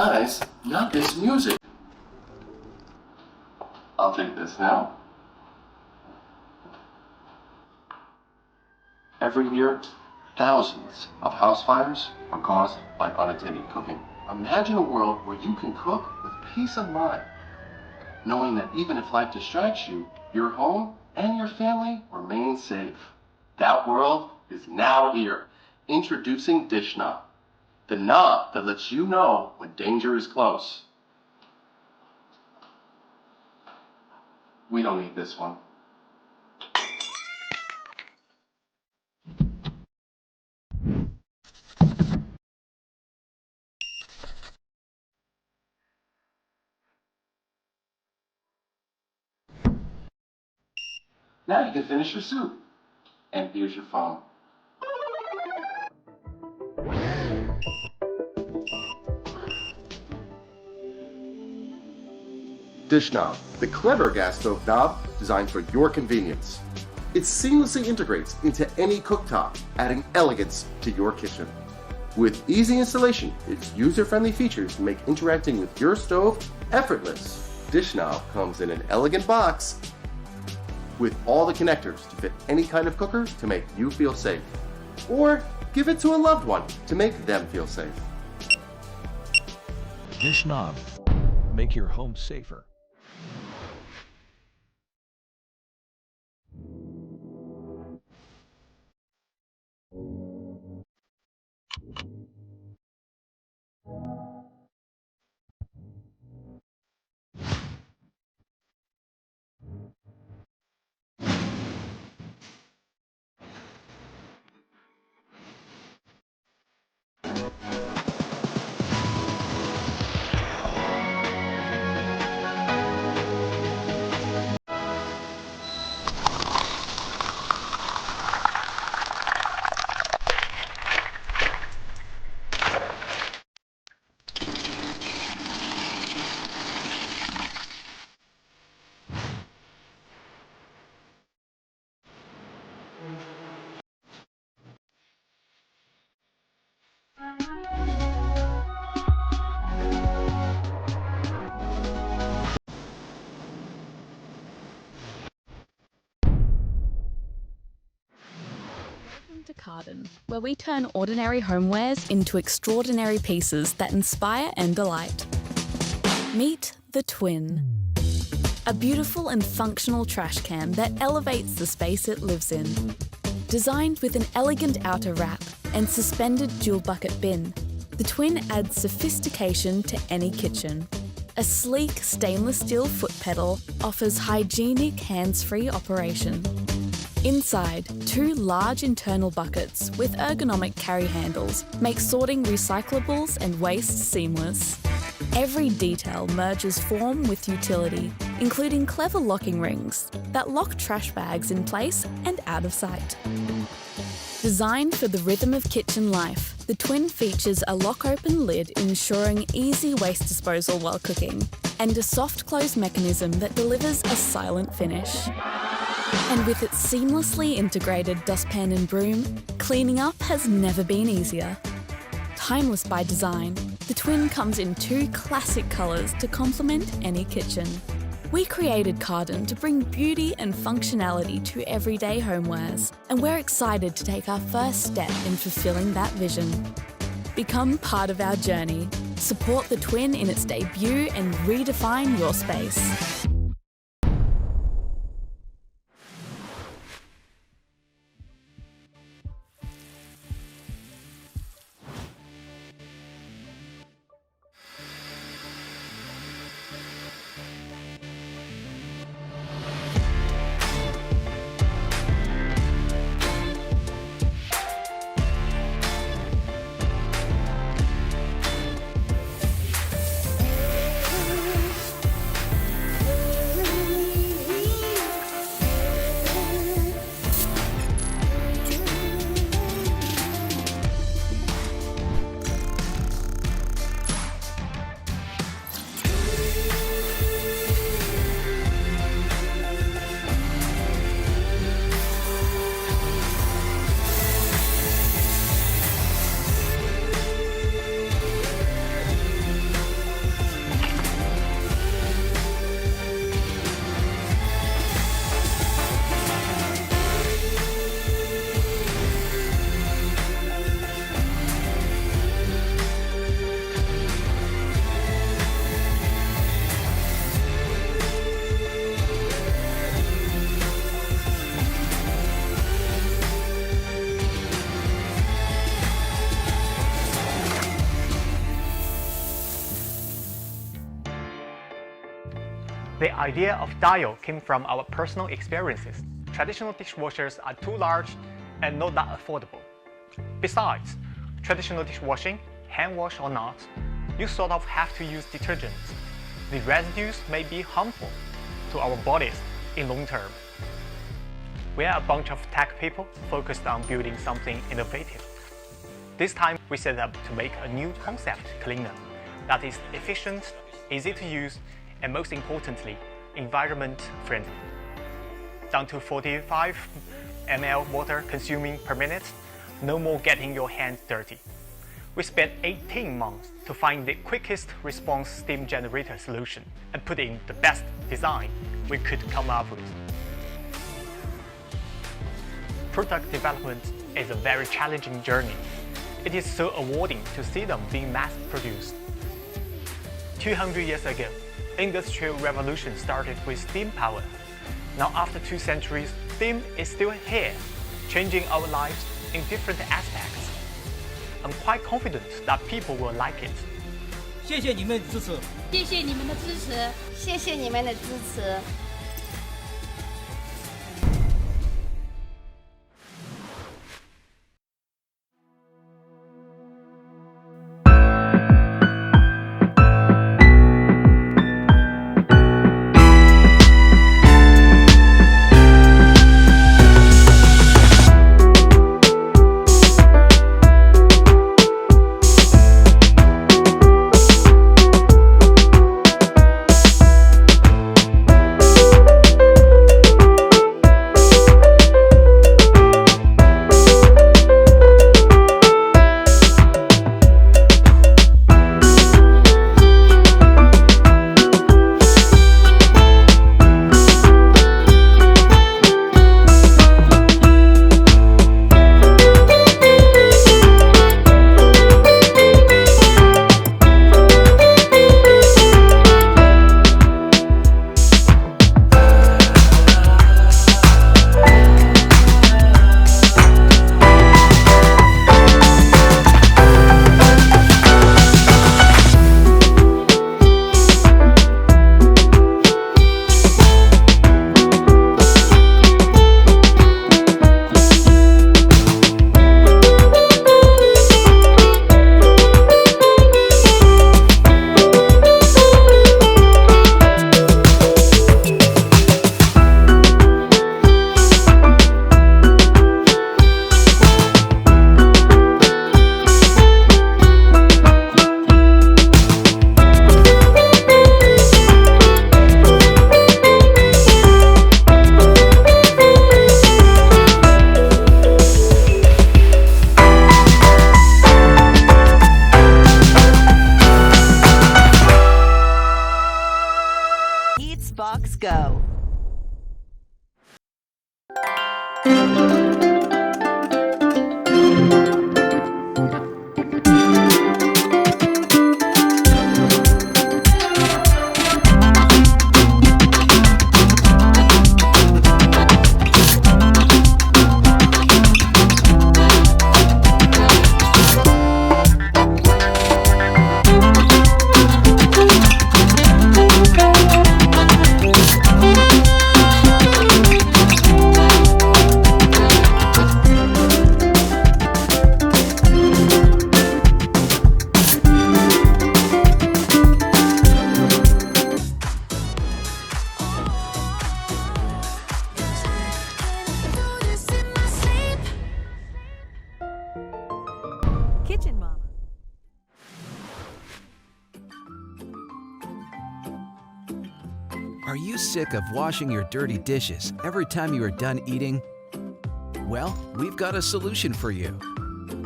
Guys, not this music. I'll take this now. Every year, thousands of house fires are caused by unattended cooking. Imagine a world where you can cook with peace of mind, knowing that even if life distracts you, your home and your family remain safe. That world is now here. Introducing DishKnob, the knob that lets you know when danger is close. We don't need this one. Now you can finish your soup. And here's your phone. DishKnob, the clever gas stove knob designed for your convenience. It seamlessly integrates into any cooktop, adding elegance to your kitchen. With easy installation, its user-friendly features make interacting with your stove effortless. DishKnob comes in an elegant box with all the connectors to fit any kind of cooker to make you feel safe. Or give it to a loved one to make them feel safe. DishKnob. Make your home safer. To Carden, where we turn ordinary homewares into extraordinary pieces that inspire and delight. Meet the Twin, a beautiful and functional trash can that elevates the space it lives in. Designed with an elegant outer wrap and suspended dual bucket bin, the Twin adds sophistication to any kitchen. A sleek stainless steel foot pedal offers hygienic hands-free operation. Inside, two large internal buckets with ergonomic carry handles make sorting recyclables and waste seamless. Every detail merges form with utility, including clever locking rings that lock trash bags in place and out of sight. Designed for the rhythm of kitchen life, the Twin features a lock-open lid ensuring easy waste disposal while cooking, and a soft close mechanism that delivers a silent finish. And with its seamlessly integrated dustpan and broom, cleaning up has never been easier. Timeless by design, the Twin comes in two classic colours to complement any kitchen. We created Carden to bring beauty and functionality to everyday homewares, and we're excited to take our first step in fulfilling that vision. Become part of our journey, support the Twin in its debut and redefine your space. The idea of dial came from our personal experiences. Traditional dishwashers are too large and not that affordable. Besides, traditional dishwashing, hand wash or not, you sort of have to use detergents. The residues may be harmful to our bodies in long term. We are a bunch of tech people focused on building something innovative. This time we set up to make a new concept cleaner that is efficient, easy to use, and most importantly, environment friendly. Down to 45 ml water consuming per minute, no more getting your hands dirty. We spent 18 months to find the quickest response steam generator solution and put in the best design we could come up with. Product development is a very challenging journey. It is so rewarding to see them being mass-produced. 200 years ago, Industrial Revolution started with steam power. Now after 2 centuries, steam is still here, changing our lives in different aspects. I'm quite confident that people will like it. 谢谢你们的支持。谢谢你们的支持，谢谢你们的支持。HeatsBox Go. Kitchen Mama. Are you sick of washing your dirty dishes every time you are done eating? Well, we've got a solution for you.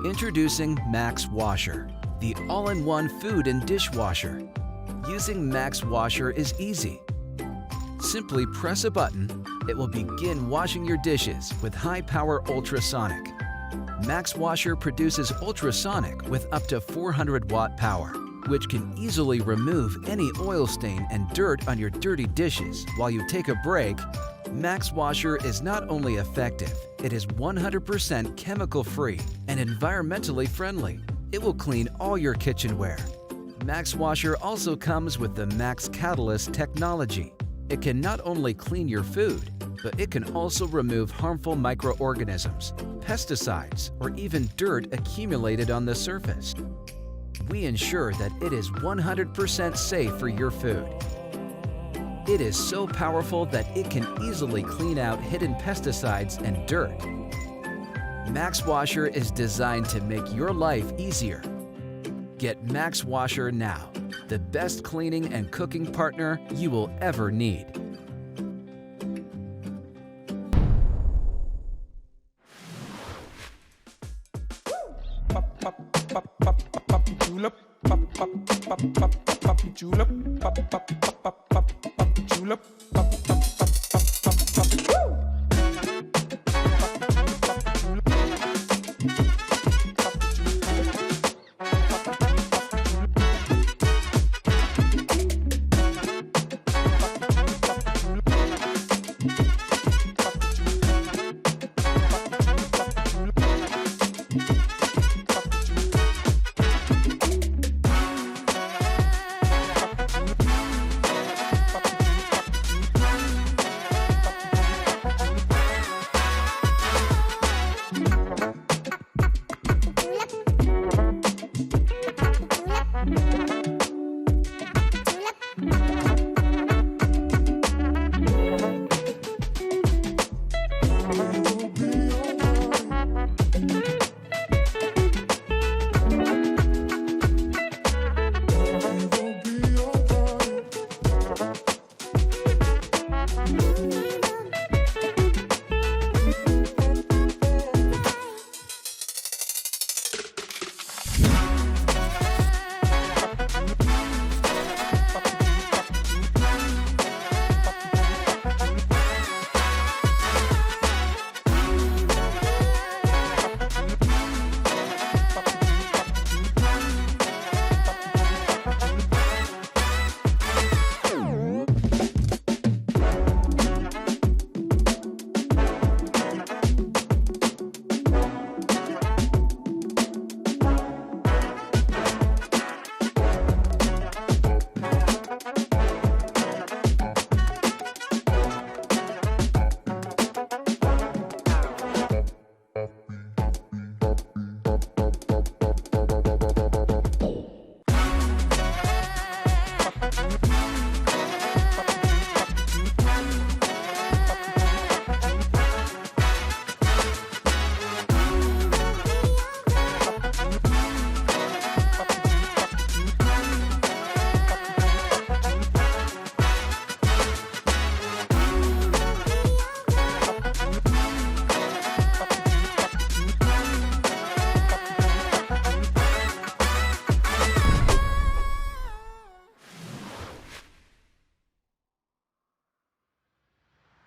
Introducing MAXXwasher, the all-in-one food and dishwasher. Using MAXXwasher is easy. Simply press a button, it will begin washing your dishes with high-power ultrasonic. MAXXwasher produces ultrasonic with up to 400-watt power, which can easily remove any oil stain and dirt on your dirty dishes while you take a break. MAXXwasher is not only effective, it is 100% chemical-free and environmentally friendly. It will clean all your kitchenware. MAXXwasher also comes with the Max Catalyst technology. It can not only clean your food, but it can also remove harmful microorganisms, pesticides, or even dirt accumulated on the surface. We ensure that it is 100% safe for your food. It is so powerful that it can easily clean out hidden pesticides and dirt. MAXXwasher is designed to make your life easier. Get MAXXwasher now, the best cleaning and cooking partner you will ever need.